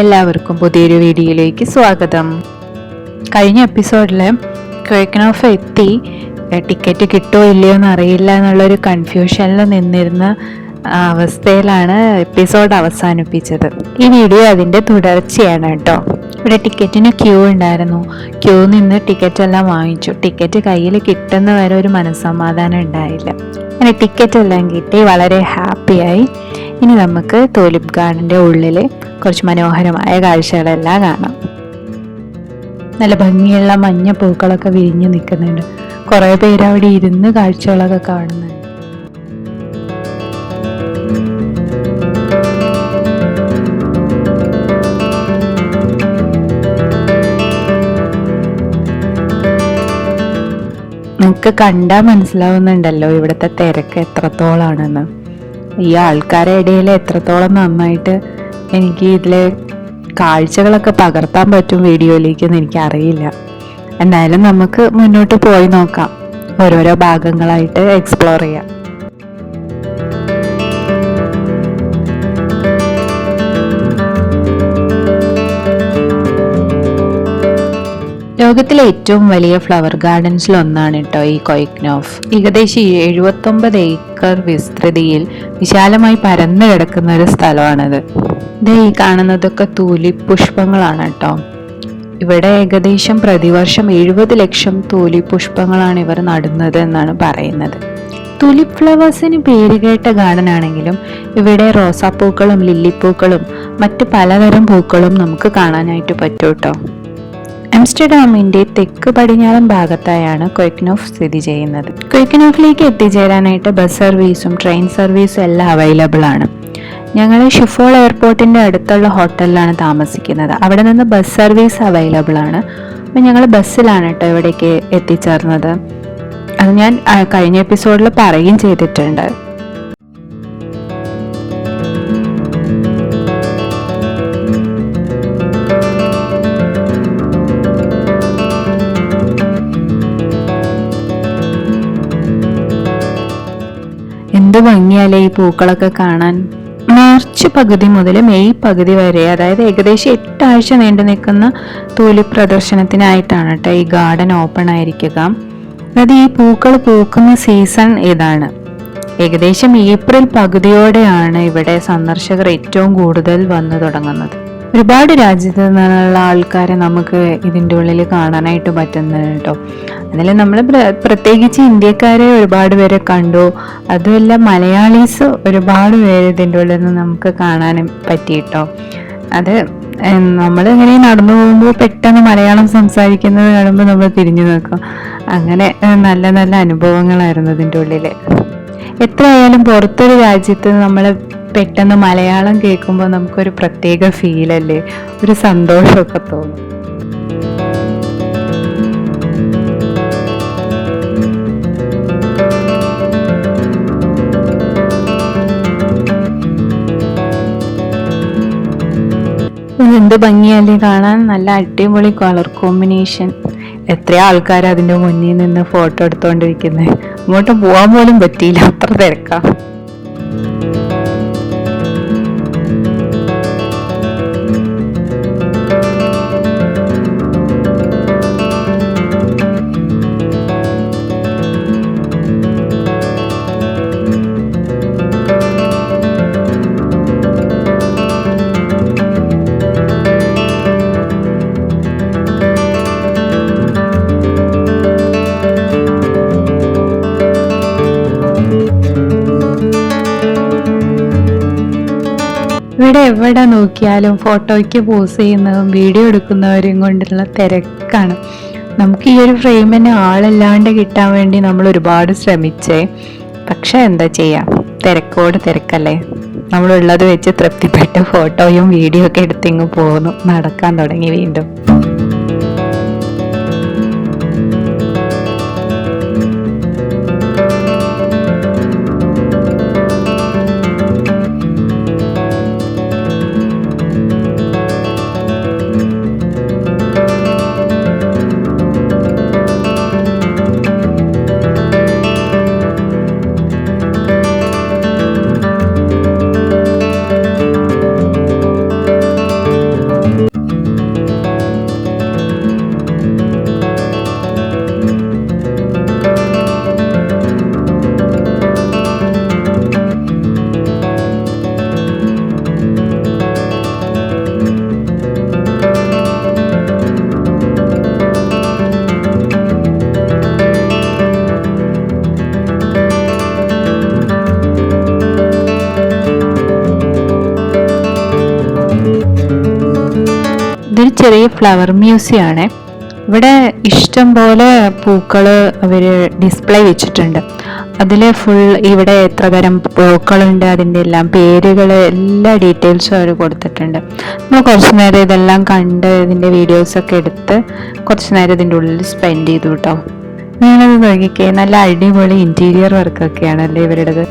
എല്ലാവർക്കും പുതിയൊരു വീഡിയോയിലേക്ക് സ്വാഗതം. കഴിഞ്ഞ എപ്പിസോഡിൽ ക്വേക്കനോഫ് എത്തി ടിക്കറ്റ് കിട്ടുമോ ഇല്ലയോ എന്ന് അറിയില്ല എന്നുള്ളൊരു കൺഫ്യൂഷനിൽ നിന്നിരുന്ന അവസ്ഥയിലാണ് എപ്പിസോഡ് അവസാനിപ്പിച്ചത്. ഈ വീഡിയോ അതിൻ്റെ തുടർച്ചയാണ് കേട്ടോ. ഇവിടെ ടിക്കറ്റിന് ക്യൂ ഉണ്ടായിരുന്നു. ക്യൂ നിന്ന് ടിക്കറ്റ് എല്ലാം വാങ്ങിച്ചു. ടിക്കറ്റ് കയ്യിൽ കിട്ടുന്ന വരെ ഒരു മനസ്സമാധാനം ഉണ്ടായില്ല. അങ്ങനെ ടിക്കറ്റ് എല്ലാം കിട്ടി, വളരെ ഹാപ്പിയായി. ഇനി നമുക്ക് ടൂലിപ്പ് ഗാർഡൻ്റെ ഉള്ളിൽ കുറച്ച് മനോഹരമായ കാഴ്ചകളെല്ലാം കാണാം. നല്ല ഭംഗിയുള്ള മഞ്ഞ പൂക്കളൊക്കെ വിരിഞ്ഞ് നിൽക്കുന്നുണ്ട്. കുറേ പേര് അവിടെ ഇരുന്ന് കാഴ്ചകളൊക്കെ കാണുന്നുണ്ട്. നമുക്ക് കണ്ടാൽ മനസ്സിലാവുന്നുണ്ടല്ലോ ഇവിടുത്തെ തിരക്ക് എത്രത്തോളാണെന്ന്. ഈ ആൾക്കാരുടെ ഇടയിൽ എത്രത്തോളം നന്നായിട്ട് എനിക്ക് ഇതിലെ കാഴ്ചകളൊക്കെ പകർത്താൻ പറ്റും വീഡിയോയിലേക്കെന്ന് എനിക്കറിയില്ല. എന്തായാലും നമുക്ക് മുന്നോട്ട് പോയി നോക്കാം, ഓരോരോ ഭാഗങ്ങളായിട്ട് എക്സ്പ്ലോർ ചെയ്യാം. ലോകത്തിലെ ഏറ്റവും വലിയ ഫ്ലവർ ഗാർഡൻസിൽ ഒന്നാണ് കേട്ടോ ഈ ക്വേക്കനോഫ്. ഏകദേശം 79 ഏക്കർ വിസ്തൃതിയിൽ വിശാലമായി പരന്നു കിടക്കുന്ന ഒരു സ്ഥലമാണിത്. ഇത് ഈ കാണുന്നതൊക്കെ ടൂലിപ്പ് പുഷ്പങ്ങളാണ് കേട്ടോ. ഇവിടെ ഏകദേശം പ്രതിവർഷം 70 ലക്ഷം ടൂലിപ്പ് പുഷ്പങ്ങളാണ് ഇവർ നടുന്നത് എന്നാണ് പറയുന്നത്. ടൂലിപ്പ് ഫ്ലവേഴ്സിന് പേരുകേട്ട ഗാർഡൻ ആണെങ്കിലും ഇവിടെ റോസാപ്പൂക്കളും ലില്ലിപ്പൂക്കളും മറ്റ് പലതരം പൂക്കളും നമുക്ക് കാണാനായിട്ട് പറ്റും കേട്ടോ. ആംസ്റ്റർഡാമിന്റെ തെക്ക് പടിഞ്ഞാറൻ ഭാഗത്തായാണ് ക്വേക്കനോഫ് സ്ഥിതി ചെയ്യുന്നത്. ക്വേക്കനോഫിലേക്ക് എത്തിച്ചേരാനായിട്ട് ബസ് സർവീസും ട്രെയിൻ സർവീസും എല്ലാം അവൈലബിൾ ആണ്. ഞങ്ങൾ ഷിഫോൾ എയർപോർട്ടിന്റെ അടുത്തുള്ള ഹോട്ടലിലാണ് താമസിക്കുന്നത്. അവിടെ നിന്ന് ബസ് സർവീസ് അവൈലബിൾ ആണ്. അപ്പം ഞങ്ങൾ ബസ്സിലാണ് കേട്ടോ ഇവിടേക്ക് എത്തിച്ചേർന്നത്. അത് ഞാൻ കഴിഞ്ഞ എപ്പിസോഡിൽ പറയുകയും ചെയ്തിട്ടുണ്ട്. എന്ത് ഭംഗിയല്ലേ ഈ പൂക്കളൊക്കെ കാണാൻ. മാർച്ച് പകുതി മുതൽ മെയ് പകുതി വരെ, അതായത് ഏകദേശം 8 ആഴ്ച നീണ്ടു നിൽക്കുന്ന ടൂലിപ്പ് പ്രദർശനത്തിനായിട്ടാണ് കേട്ടോ ഈ ഗാർഡൻ ഓപ്പൺ ആയിരിക്കുക. അതായത് ഈ പൂക്കൾ പൂക്കുന്ന സീസൺ ഇതാണ്. ഏകദേശം ഏപ്രിൽ പകുതിയോടെയാണ് ഇവിടെ സന്ദർശകർ ഏറ്റവും കൂടുതൽ വന്നു തുടങ്ങുന്നത്. ഒരുപാട് രാജ്യത്ത് നിന്നുള്ള ആൾക്കാരെ നമുക്ക് ഇതിൻ്റെ ഉള്ളിൽ കാണാനായിട്ട് പറ്റുന്നത് കേട്ടോ. അതിൽ നമ്മൾ പ്രത്യേകിച്ച് ഇന്ത്യക്കാരെ ഒരുപാട് പേരെ കണ്ടു. അതുമല്ല മലയാളീസ് ഒരുപാട് പേര് ഇതിൻ്റെ ഉള്ളിൽ നിന്ന് നമുക്ക് കാണാനും പറ്റി കേട്ടോ. അത് നമ്മൾ ഇങ്ങനെ നടന്നു പോകുമ്പോൾ പെട്ടെന്ന് മലയാളം സംസാരിക്കുന്നത് കാണുമ്പോൾ നമ്മൾ തിരിഞ്ഞു നോക്കും. അങ്ങനെ നല്ല നല്ല അനുഭവങ്ങളായിരുന്നു ഇതിൻ്റെ ഉള്ളിൽ. എത്രയായാലും പുറത്തൊരു രാജ്യത്ത് നമ്മൾ പെട്ടെന്ന് മലയാളം കേൾക്കുമ്പോൾ നമുക്കൊരു പ്രത്യേക ഫീലല്ലേ, ഒരു സന്തോഷമൊക്കെ തോന്നും. എന്ത് ഭംഗിയല്ലേ കാണാൻ, നല്ല അടിപൊളി കളർ കോമ്പിനേഷൻ. എത്ര ആൾക്കാർ അതിൻ്റെ മുന്നിൽ നിന്ന് ഫോട്ടോ എടുത്തുകൊണ്ടിരിക്കുന്നത്. അങ്ങോട്ട് പോകാൻ പോലും പറ്റിയില്ല, അത്ര തിരക്കാ. ഇവിടെ എവിടെ നോക്കിയാലും ഫോട്ടോയ്ക്ക് പോസ് ചെയ്യുന്നതും വീഡിയോ എടുക്കുന്നവരും കൊണ്ടുള്ള തിരക്കാണ്. നമുക്ക് ഈ ഒരു ഫ്രെയിമിന് ആളില്ലാണ്ട് കിട്ടാൻ വേണ്ടി നമ്മൾ ഒരുപാട് ശ്രമിച്ചേ. പക്ഷെ എന്താ ചെയ്യാം, തിരക്കോട് തിരക്കല്ലേ. നമ്മളുള്ളത് വെച്ച് തൃപ്തിപ്പെട്ട് ഫോട്ടോയും വീഡിയോ ഒക്കെ എടുത്തിങ്ങ് പോന്നു, നടക്കാൻ തുടങ്ങി വീണ്ടും. ഇതൊരു ചെറിയ ഫ്ലവർ മ്യൂസിയം ആണ്. ഇവിടെ ഇഷ്ടം പോലെ പൂക്കള് അവര് ഡിസ്പ്ലേ വെച്ചിട്ടുണ്ട്. അതിൽ ഫുൾ ഇവിടെ എത്ര തരം പൂക്കളുണ്ട്, അതിൻ്റെ എല്ലാം പേരുകൾ, എല്ലാ ഡീറ്റെയിൽസും അവർ കൊടുത്തിട്ടുണ്ട്. നമ്മൾ കുറച്ച് നേരം ഇതെല്ലാം കണ്ട് ഇതിൻ്റെ വീഡിയോസൊക്കെ എടുത്ത് കുറച്ച് നേരം ഇതിൻ്റെ ഉള്ളിൽ സ്പെൻഡ് ചെയ്തു കേട്ടോ. നിങ്ങളത് നോക്കിക്കേ, നല്ല അടിപൊളി ഇൻറ്റീരിയർ വർക്കൊക്കെയാണല്ലേ ഇവരുടേത്.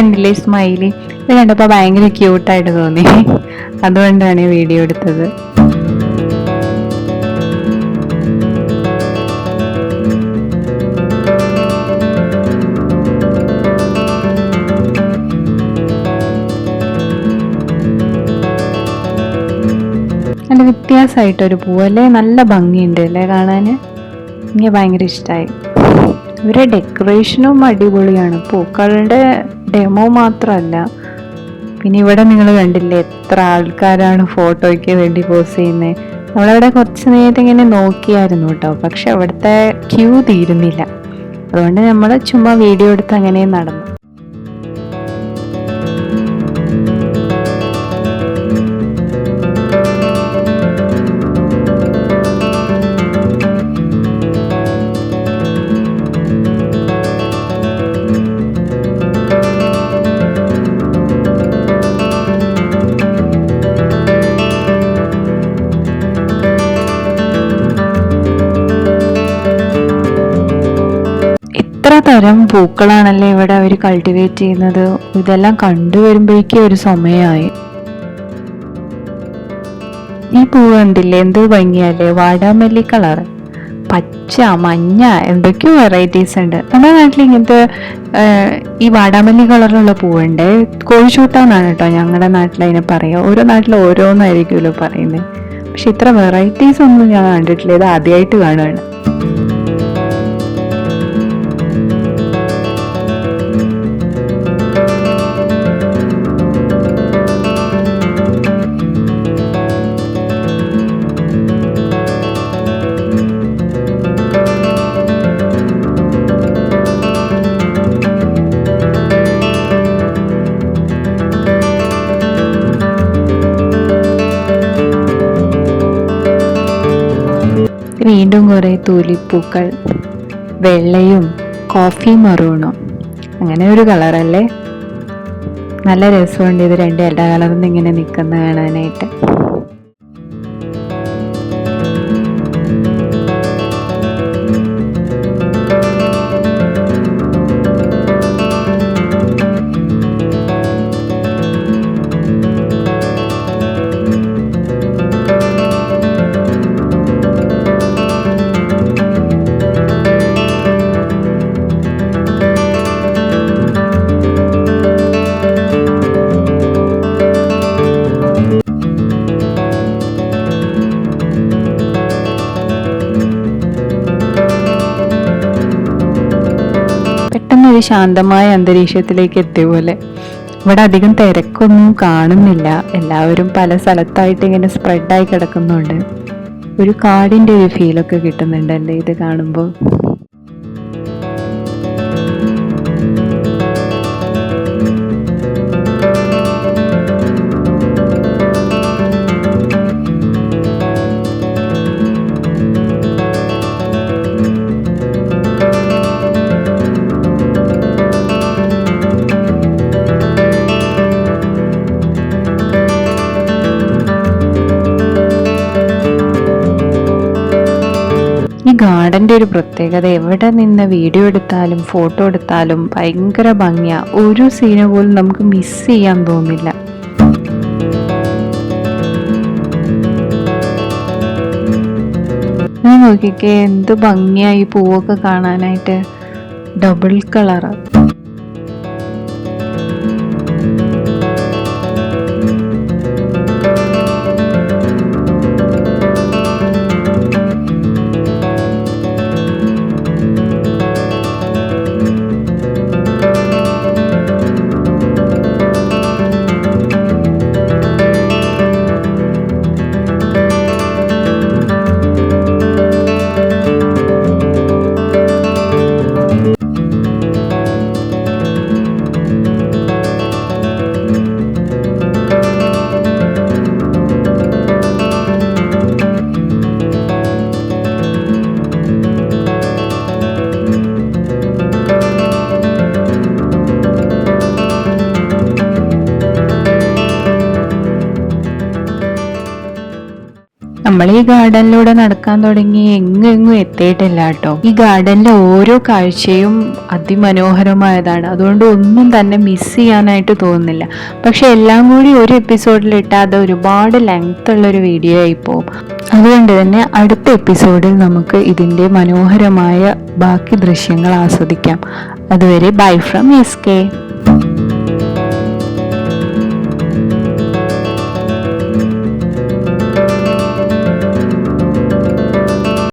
കണ്ടില്ലേ സ്മൈലി? ഇത് കണ്ടപ്പോൾ ഭയങ്കര ക്യൂട്ടായിട്ട് തോന്നി, അതുകൊണ്ടാണ് വീഡിയോ എടുത്തത്. നല്ല വ്യത്യാസമായിട്ടൊരു പൂവല്ലേ, നല്ല ഭംഗിയുണ്ട് അല്ലേ കാണാൻ. എനിക്ക് ഭയങ്കര ഇഷ്ടമായി. ഇവരുടെ ഡെക്കറേഷനും അടിപൊളിയാണ്. പൂക്കളുടെ ഡെമോ മാത്രമല്ല, പിന്നെ ഇവിടെ നിങ്ങൾ കണ്ടില്ലേ എത്ര ആൾക്കാരാണ് ഫോട്ടോയ്ക്ക് വേണ്ടി പോസ് ചെയ്യുന്നത്. നമ്മളവിടെ കുറച്ച് നേരത്തെ ഇങ്ങനെ നോക്കിയായിരുന്നു കേട്ടോ, പക്ഷെ അവിടുത്തെ ക്യൂ തീരുന്നില്ല. അതുകൊണ്ട് നമ്മൾ ചുമ്മാ വീഡിയോ എടുത്ത് അങ്ങനെ നടന്നു. എത്ര തരം പൂക്കളാണല്ലേ ഇവിടെ അവർ കൾട്ടിവേറ്റ് ചെയ്യുന്നത്. ഇതെല്ലാം കണ്ടുവരുമ്പോഴേക്കും ഒരു സമയമായി. ഈ പൂവ് കണ്ടില്ലേ, എന്ത് ഭംഗിയല്ലേ, വാടാമല്ലി കളർ, പച്ച, മഞ്ഞ, എന്തൊക്കെയോ വെറൈറ്റീസ് ഉണ്ട്. നമ്മുടെ നാട്ടിൽ ഇങ്ങനത്തെ ഈ വാടാമല്ലി കളറുള്ള പൂവുണ്ട്. കോഴിച്ചൂട്ടാന്നാണ് കേട്ടോ ഞങ്ങളുടെ നാട്ടിൽ അതിനെ പറയുക. ഓരോ നാട്ടിൽ ഓരോന്നായിരിക്കുമല്ലോ പറയുന്നത്. പക്ഷെ ഇത്ര വെറൈറ്റീസ് ഒന്നും ഞാൻ കണ്ടിട്ടില്ല, ഇത് ആദ്യമായിട്ട് കാണുകയാണ്. വീണ്ടും കുറേ തൂലിപ്പൂക്കൾ, വെള്ളയും കോഫി മറൂണും, അങ്ങനെ ഒരു കളറല്ലേ. നല്ല രസമുണ്ട് ഇത് രണ്ട് ഇല കളർന്ന് ഇങ്ങനെ നിൽക്കുന്ന കാണാനായിട്ട്. ഒരു ശാന്തമായ അന്തരീക്ഷത്തിലേക്ക് എത്തിയ പോലെ. ഇവിടെ അധികം തിരക്കൊന്നും കാണുന്നില്ല, എല്ലാവരും പല സ്ഥലത്തായിട്ട് ഇങ്ങനെ സ്പ്രെഡായി കിടക്കുന്നുണ്ട്. ഒരു കാടിൻ്റെ ഒരു ഫീലൊക്കെ കിട്ടുന്നുണ്ട് എൻ്റെ ഇത് കാണുമ്പോൾ. ഈ ഗാർഡൻ്റെ ഒരു പ്രത്യേകത, എവിടെ നിന്ന് വീഡിയോ എടുത്താലും ഫോട്ടോ എടുത്താലും ഭയങ്കര ഭംഗിയാ. ഒരു സീന് പോലും നമുക്ക് മിസ് ചെയ്യാൻ തോന്നില്ല. നോക്കിക്കേ, എന്ത് ഭംഗിയാ ഈ പൂവൊക്കെ കാണാനായിട്ട്, ഡബിൾ കളറ്. നമ്മൾ ഈ ഗാർഡനിലൂടെ നടക്കാൻ തുടങ്ങി എങ്ങും എത്തിയിട്ടില്ല കേട്ടോ. ഈ ഗാർഡനിലെ ഓരോ കാഴ്ചയും അതിമനോഹരമായതാണ്, അതുകൊണ്ട് ഒന്നും തന്നെ മിസ് ചെയ്യാനായിട്ട് തോന്നുന്നില്ല. പക്ഷെ എല്ലാം കൂടി ഒരു എപ്പിസോഡിലിട്ടാൽ അത് ഒരുപാട് ലെങ്ത് ഉള്ളൊരു വീഡിയോ ആയി പോകും. അതുകൊണ്ട് തന്നെ അടുത്ത എപ്പിസോഡിൽ നമുക്ക് ഇതിൻ്റെ മനോഹരമായ ബാക്കി ദൃശ്യങ്ങൾ ആസ്വദിക്കാം. അതുവരെ ബൈ ഫ്രം SK.